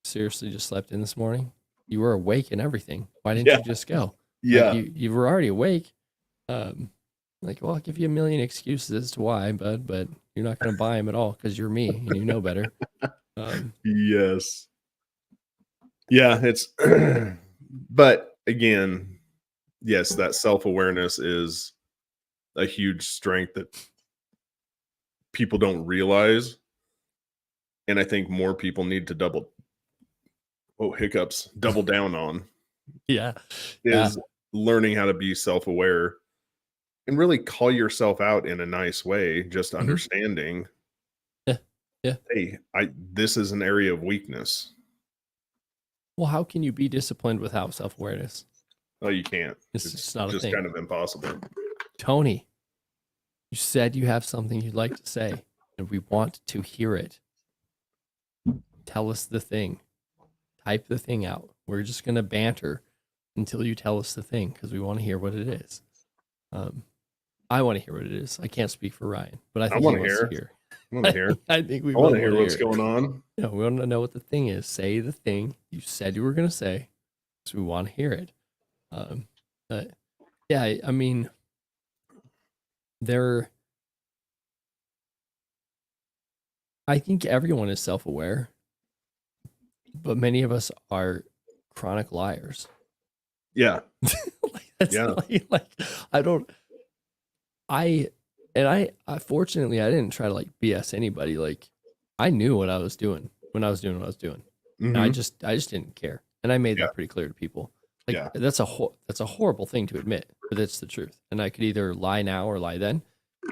Seriously, just slept in this morning. You were awake and everything. Why didn't you just go? Yeah. Like, you were already awake. Like, well, I'll give you a million excuses as to why, bud, but you're not going to buy them at all because you're me and you know better. Yes. Yeah, it's, but again, yes, that self-awareness is a huge strength that people don't realize. And I think more people need to double down on. Yeah. Is learning how to be self-aware and really call yourself out in a nice way, just understanding. Yeah. Hey, this is an area of weakness. Well, how can you be disciplined without self-awareness? Oh, you can't. It's not just a thing. kind of impossible. Tony, you said you have something you'd like to say, and we want to hear it. Tell us the thing. Type the thing out. We're just going to banter until you tell us the thing because we want to hear what it is. I want to hear what it is. I can't speak for Ryan, but I think he wants to hear. I want to hear. I think we I want to hear hear what's going on. Yeah, we want to know what the thing is. Say the thing you said you were going to say, so we want to hear it. Yeah, I mean, I think everyone is self-aware, but many of us are chronic liars. Yeah. Fortunately, I didn't try to like BS anybody. Like, I knew what I was doing when I was doing what I was doing. Mm-hmm. And I just didn't care. And I made that pretty clear to people. Like, that's a horrible thing to admit, but it's the truth. And I could either lie now or lie then.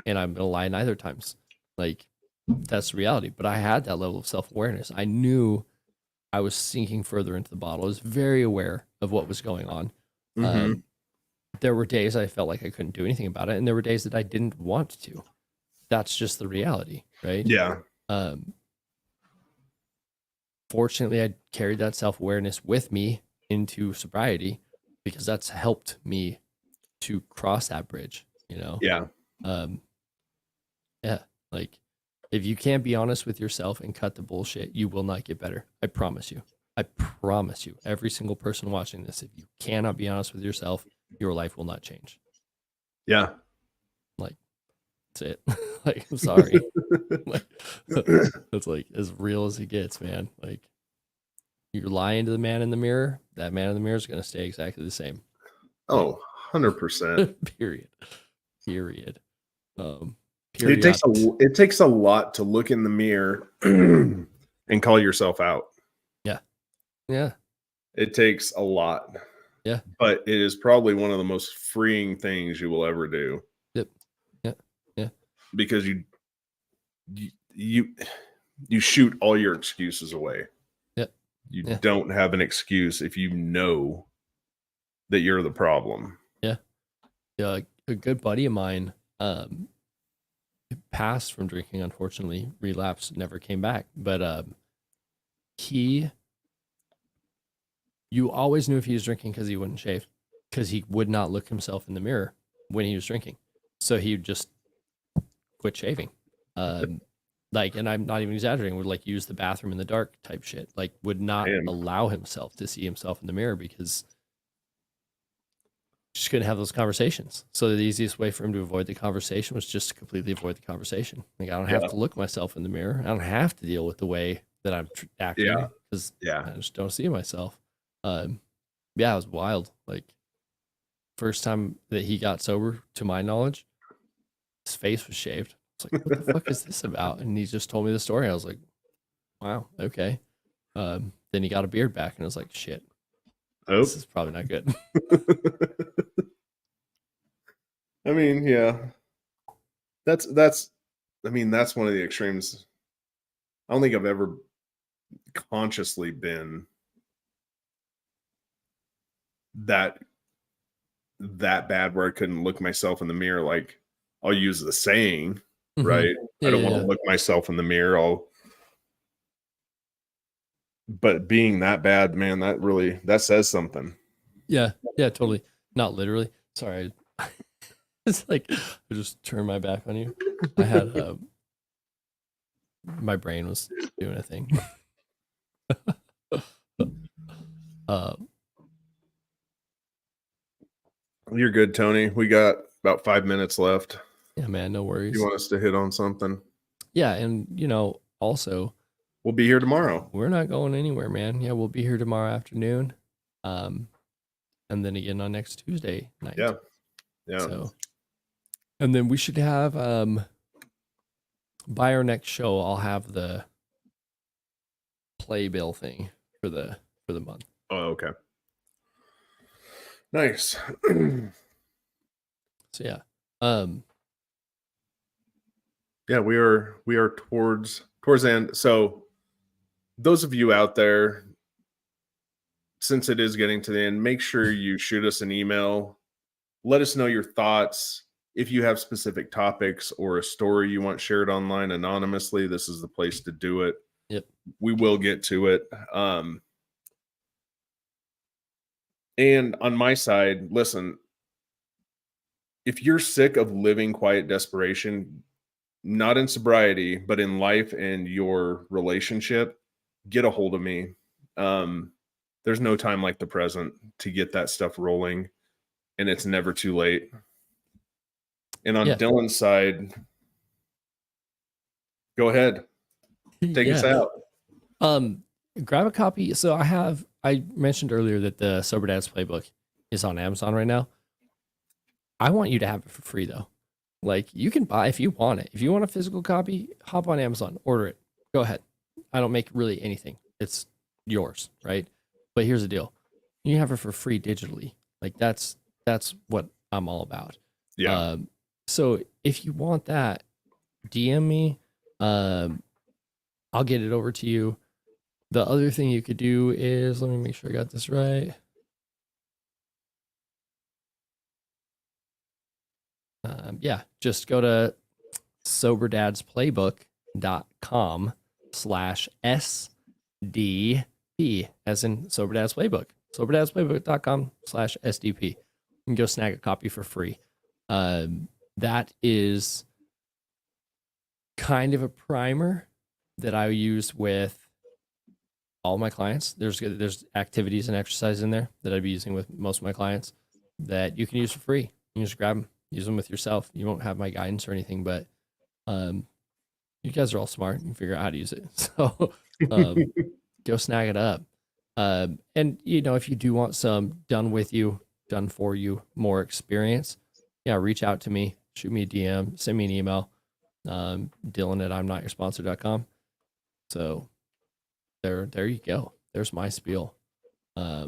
And I'm going to lie neither times. Like, that's the reality. But I had that level of self-awareness. I knew I was sinking further into the bottle. I was very aware of what was going on. Mm-hmm. There were days I felt like I couldn't do anything about it, and there were days that I didn't want to. That's just the reality, right? Yeah. Fortunately, I carried that self-awareness with me into sobriety because that's helped me to cross that bridge, you know? Yeah. Yeah, like if you can't be honest with yourself and cut the bullshit, you will not get better. I promise you. I promise you. Every single person watching this, if you cannot be honest with yourself, your life will not change. Yeah. Like, that's it. Like, I'm sorry. Like, that's like as real as it gets, man. Like, you're lying to the man in the mirror. That man in the mirror is going to stay exactly the same. Oh, 100%. Period. Period. It takes a lot to look in the mirror and call yourself out. Yeah. Yeah. It takes a lot. Yeah. But it is probably one of the most freeing things you will ever do. Yep. Yeah. Yeah. Because you shoot all your excuses away. Yep. You don't have an excuse if you know that you're the problem. Yeah. Yeah. A good buddy of mine passed from drinking, unfortunately, relapsed, never came back. But you always knew if he was drinking because he wouldn't shave, because he would not look himself in the mirror when he was drinking. So he would just quit shaving. Like, and I'm not even exaggerating, would like use the bathroom in the dark type shit. Like, would not allow himself to see himself in the mirror because just couldn't have those conversations. So the easiest way for him to avoid the conversation was just to completely avoid the conversation. Like, I don't have to look myself in the mirror. I don't have to deal with the way that I'm acting because I just don't see myself. Yeah, it was wild. Like, first time that he got sober, to my knowledge, his face was shaved. It's like, what the fuck is this about? And he just told me the story. I was like, wow, okay. Then he got a beard back, and I was like, shit, this is probably not good. I mean, yeah, that's I mean, that's one of the extremes. I don't think I've ever consciously been that bad where I couldn't look myself in the mirror. Like, I'll use the saying, right? I don't want to look myself in the mirror. But being that bad, man, that says something. Yeah, totally. Not literally. Sorry. It's like I just turned my back on you. I had my brain was doing a thing. You're good, Tony. We got about 5 minutes left. Yeah, man, no worries. You want us to hit on something? Yeah, and also we'll be here tomorrow. We're not going anywhere, man. Yeah, we'll be here tomorrow afternoon. And then again on next Tuesday night. Yeah. So, and then we should have by our next show, I'll have the playbill thing for the month. Oh, okay. Nice. So yeah. Yeah, we are towards the end. So those of you out there, since it is getting to the end, make sure you shoot us an email. Let us know your thoughts. If you have specific topics or a story you want shared online anonymously, this is the place to do it. Yep. We will get to it. And on my side, listen, if you're sick of living quiet desperation, not in sobriety, but in life and your relationship, get a hold of me. There's no time like the present to get that stuff rolling, and it's never too late. And on Dylan's side, go ahead. Take us out. Grab a copy. So I mentioned earlier that the Sober Dad's Playbook is on Amazon right now. I want you to have it for free though. Like, you can buy if you want it. If you want a physical copy, hop on Amazon, order it. Go ahead. I don't make really anything. It's yours, right? But here's the deal. You have it for free digitally. Like, that's what I'm all about. Yeah. So if you want that, DM me. I'll get it over to you. The other thing you could do is, let me make sure I got this right. Yeah, just go to soberdads.com/SDP, as in Sober Dads Playbook. soberdadsPlaybook.com/SDP. You can go snag a copy for free. That is kind of a primer that I use with all my clients. There's activities and exercises in there that I'd be using with most of my clients that you can use for free. You can just grab them, use them with yourself. You won't have my guidance or anything, but you guys are all smart. You can figure out how to use it. So go snag it up. And if you do want some done with you, done for you, more experience, yeah, reach out to me, shoot me a DM, send me an email, Dylan@I'mNotYourSponsor.com. So there you go. There's my spiel. I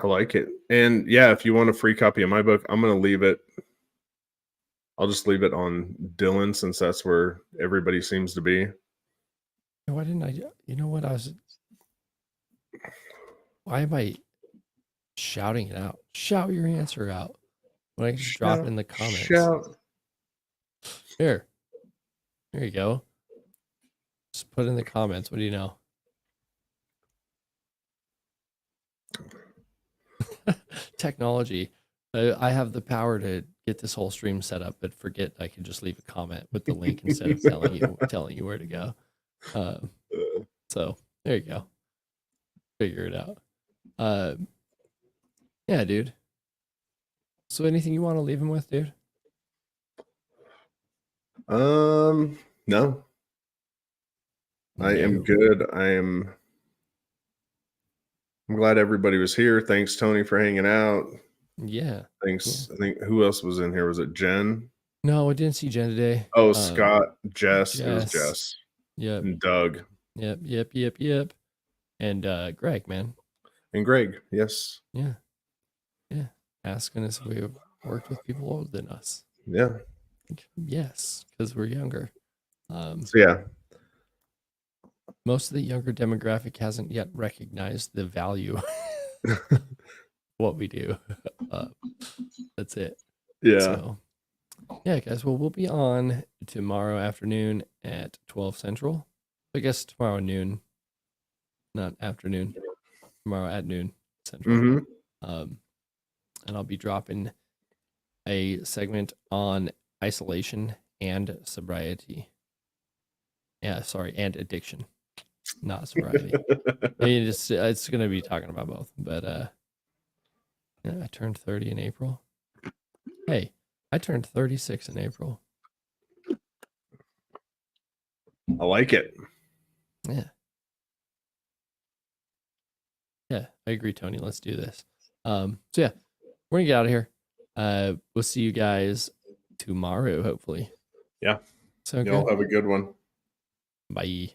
like it. And yeah, if you want a free copy of my book, I'm going to leave it. I'll just leave it on Dylan, since that's where everybody seems to be. Why didn't I? You know what? Why am I shouting it out? Shout your answer out. When I can just drop it in the comments. Shout. Here you go. Just put in the comments. What do you know? Technology. I have the power to get this whole stream set up, but forget I can just leave a comment with the link instead of telling you where to go. So there you go. Figure it out. Yeah, dude. So anything you want to leave him with, dude? No. I am good. I'm glad everybody was here. Thanks, Tony, for hanging out. Yeah. Thanks. Yeah. I think, who else was in here? Was it Jen? No, I didn't see Jen today. Oh, Scott, Jess. It was Jess. Yep. And Doug. Yep. And Greg, man. And Greg, yes. Yeah. Asking us if we've worked with people older than us. Yeah. Yes, because we're younger. So yeah. Most of the younger demographic hasn't yet recognized the value what we do. That's it. Yeah. So, yeah, guys. Well, we'll be on tomorrow afternoon at 12 Central. I guess tomorrow noon, not afternoon. Tomorrow at noon Central. Mm-hmm. And I'll be dropping a segment on isolation and sobriety. Yeah, sorry, and addiction, not sobriety. I mean, it's going to be talking about both. But yeah, I turned 30 in April. Hey, I turned 36 in April. I like it. Yeah. Yeah, I agree, Tony. Let's do this. So yeah, we're gonna get out of here. We'll see you guys tomorrow, hopefully. Yeah. So y'all have a good one. Bye.